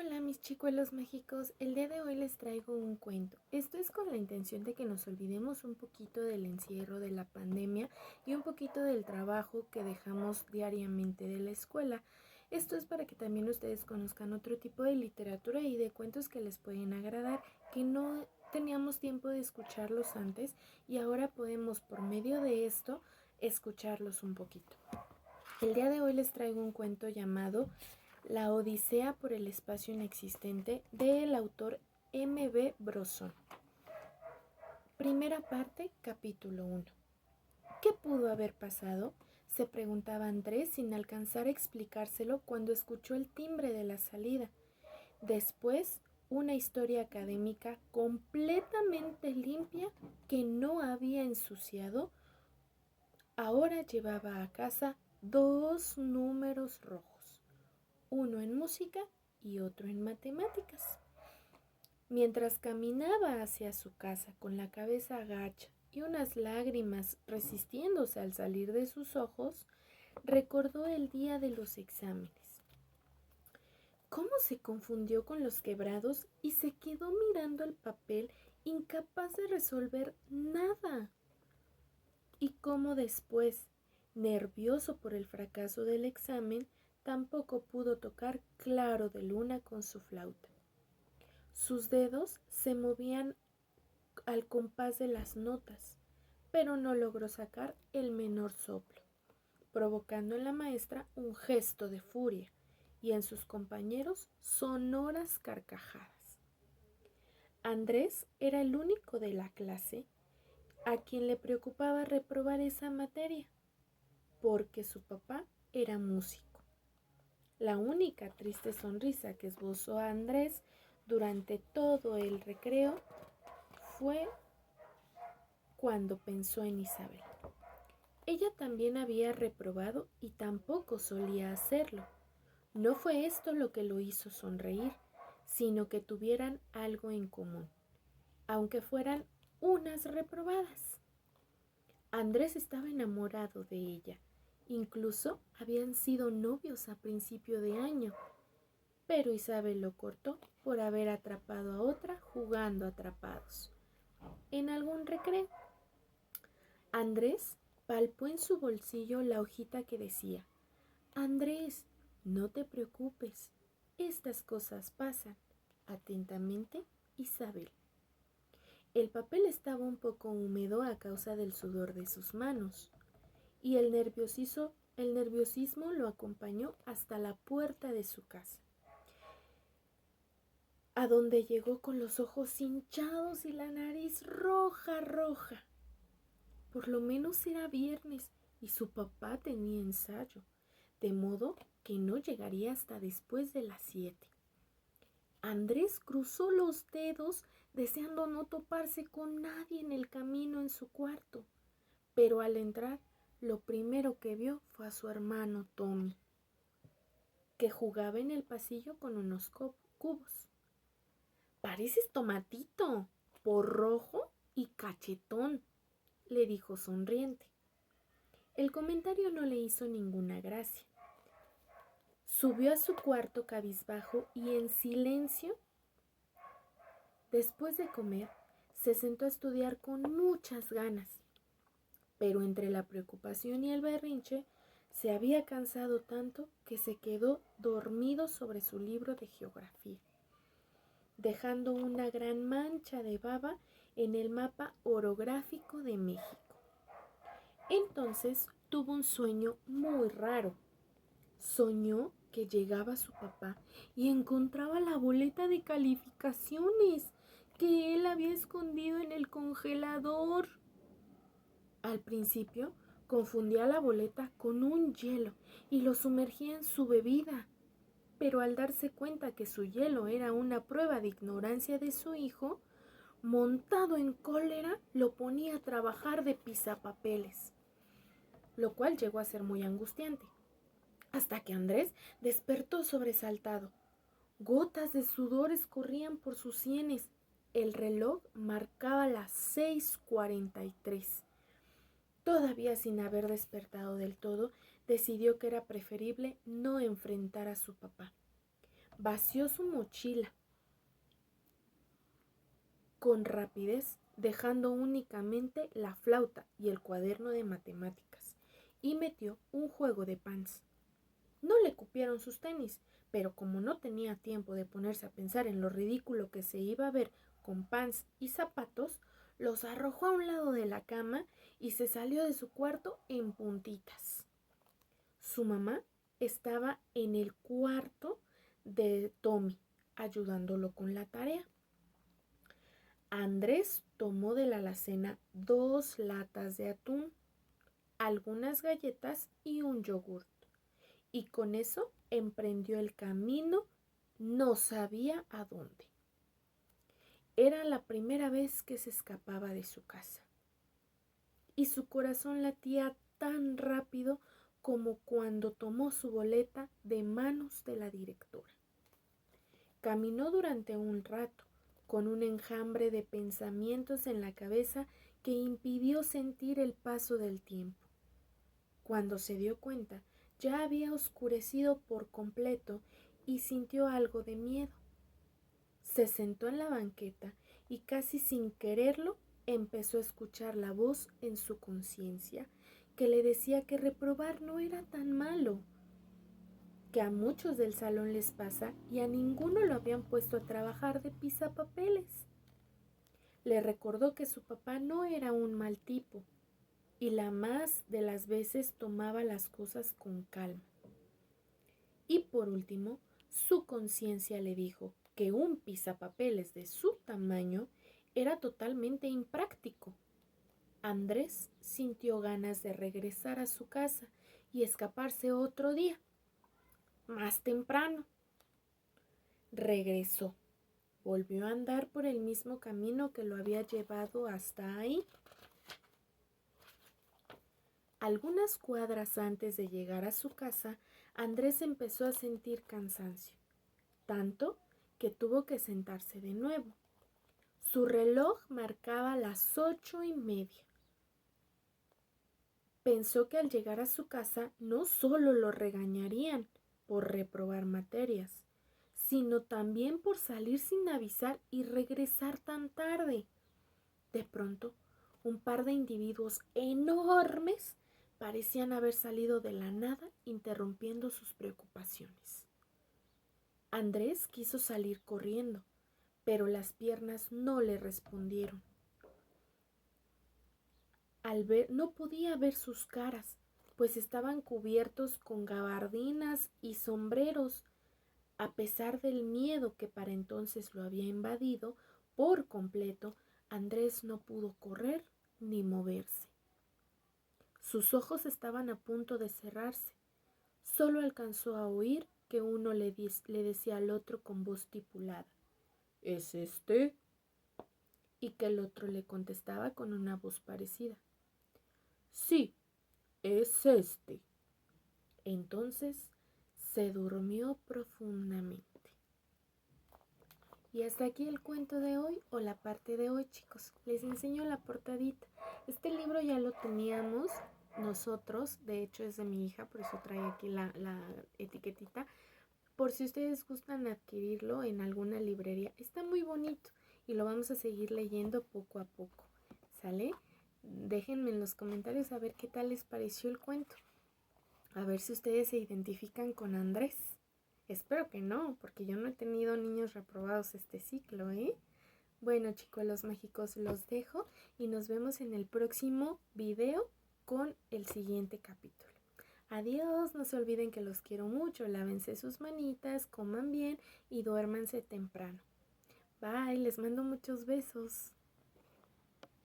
Hola mis chicuelos mágicos, el día de hoy les traigo un cuento. Esto es con la intención de que nos olvidemos un poquito del encierro de la pandemia y un poquito del trabajo que dejamos diariamente de la escuela. Esto es para que también ustedes conozcan otro tipo de literatura y de cuentos que les pueden agradar, que no teníamos tiempo de escucharlos antes y ahora podemos por medio de esto escucharlos un poquito. El día de hoy les traigo un cuento llamado La Odisea por el espacio inexistente del autor M.B. Bronson. Primera parte, capítulo 1. ¿Qué pudo haber pasado?, se preguntaba Andrés sin alcanzar a explicárselo cuando escuchó el timbre de la salida. Después, una historia académica completamente limpia que no había ensuciado, ahora llevaba a casa 2 números rojos, uno en música y otro en matemáticas. Mientras caminaba hacia su casa con la cabeza agacha y unas lágrimas resistiéndose al salir de sus ojos, recordó el día de los exámenes. ¿Cómo se confundió con los quebrados y se quedó mirando el papel, incapaz de resolver nada? Y cómo después, nervioso por el fracaso del examen, tampoco pudo tocar Claro de Luna con su flauta. Sus dedos se movían al compás de las notas, pero no logró sacar el menor soplo, provocando en la maestra un gesto de furia y en sus compañeros sonoras carcajadas. Andrés era el único de la clase a quien le preocupaba reprobar esa materia, porque su papá era músico. La única triste sonrisa que esbozó a Andrés durante todo el recreo fue cuando pensó en Isabel. Ella también había reprobado y tampoco solía hacerlo. No fue esto lo que lo hizo sonreír, sino que tuvieran algo en común, aunque fueran unas reprobadas. Andrés estaba enamorado de ella. Incluso habían sido novios a principio de año, pero Isabel lo cortó por haber atrapado a otra jugando atrapados en algún recreo. Andrés palpó en su bolsillo la hojita que decía: Andrés, no te preocupes, estas cosas pasan. Atentamente, Isabel. El papel estaba un poco húmedo a causa del sudor de sus manos, y el nerviosismo lo acompañó hasta la puerta de su casa, a donde llegó con los ojos hinchados y la nariz roja. Por lo menos era viernes y su papá tenía ensayo, de modo que no llegaría hasta después de las 7. Andrés cruzó los dedos deseando no toparse con nadie en el camino en su cuarto, pero al entrar lo primero que vio fue a su hermano Tommy, que jugaba en el pasillo con unos cubos. «Pareces Tomatito, por rojo y cachetón», le dijo sonriente. El comentario no le hizo ninguna gracia. Subió a su cuarto cabizbajo y en silencio, después de comer, se sentó a estudiar con muchas ganas. Pero entre la preocupación y el berrinche, se había cansado tanto que se quedó dormido sobre su libro de geografía, dejando una gran mancha de baba en el mapa orográfico de México. Entonces tuvo un sueño muy raro. Soñó que llegaba su papá y encontraba la boleta de calificaciones que él había escondido en el congelador. Al principio confundía la boleta con un hielo y lo sumergía en su bebida, pero al darse cuenta que su hielo era una prueba de ignorancia de su hijo, montado en cólera, lo ponía a trabajar de pisapapeles, lo cual llegó a ser muy angustiante, hasta que Andrés despertó sobresaltado. Gotas de sudor escorrían por sus sienes. El reloj marcaba las 6:43. Todavía sin haber despertado del todo, decidió que era preferible no enfrentar a su papá. vació su mochila con rapidez, dejando únicamente la flauta y el cuaderno de matemáticas, y metió un juego de pants. No le cupieron sus tenis, pero como no tenía tiempo de ponerse a pensar en lo ridículo que se iba a ver con pants y zapatos, los arrojó a un lado de la cama y se salió de su cuarto en puntitas. Su mamá estaba en el cuarto de Tommy, ayudándolo con la tarea. Andrés tomó de la alacena 2 latas de atún, algunas galletas y un yogur, y con eso emprendió el camino, no sabía a dónde. Era la primera vez que se escapaba de su casa, y su corazón latía tan rápido como cuando tomó su boleta de manos de la directora. Caminó durante un rato, con un enjambre de pensamientos en la cabeza que impidió sentir el paso del tiempo. Cuando se dio cuenta, ya había oscurecido por completo y sintió algo de miedo. Se sentó en la banqueta y casi sin quererlo empezó a escuchar la voz en su conciencia que le decía que reprobar no era tan malo, que a muchos del salón les pasa y a ninguno lo habían puesto a trabajar de pisapapeles. Le recordó que su papá no era un mal tipo y la más de las veces tomaba las cosas con calma. Y por último, su conciencia le dijo que un pisapapeles de su tamaño era totalmente impráctico. Andrés sintió ganas de regresar a su casa y escaparse otro día, más temprano. Regresó. Volvió a andar por el mismo camino que lo había llevado hasta ahí. Algunas cuadras antes de llegar a su casa, Andrés empezó a sentir cansancio, tanto que tuvo que sentarse de nuevo. Su reloj marcaba las 8:30. Pensó que al llegar a su casa no solo lo regañarían por reprobar materias, sino también por salir sin avisar y regresar tan tarde. De pronto, un par de individuos enormes parecían haber salido de la nada, interrumpiendo sus preocupaciones. Andrés quiso salir corriendo, pero las piernas no le respondieron. No podía ver sus caras, pues estaban cubiertos con gabardinas y sombreros. A pesar del miedo que para entonces lo había invadido por completo, Andrés no pudo correr ni moverse. Sus ojos estaban a punto de cerrarse. Solo alcanzó a oír que uno le decía al otro con voz tipulada: ¿Es este? Y que el otro le contestaba con una voz parecida: Sí, es este. Entonces se durmió profundamente. Y hasta aquí el cuento de hoy, o la parte de hoy, chicos. Les enseño la portadita. Este libro ya lo teníamos nosotros, de hecho es de mi hija, por eso trae aquí la etiquetita. Por si ustedes gustan adquirirlo en alguna librería, está muy bonito y lo vamos a seguir leyendo poco a poco. ¿Sale? Déjenme en los comentarios a ver qué tal les pareció el cuento. A ver si ustedes se identifican con Andrés. Espero que no, porque yo no he tenido niños reprobados este ciclo, ¿eh? Bueno, chicos, los mágicos, los dejo y nos vemos en el próximo video con el siguiente capítulo. Adiós, no se olviden que los quiero mucho, lávense sus manitas, coman bien y duérmanse temprano. Bye, les mando muchos besos.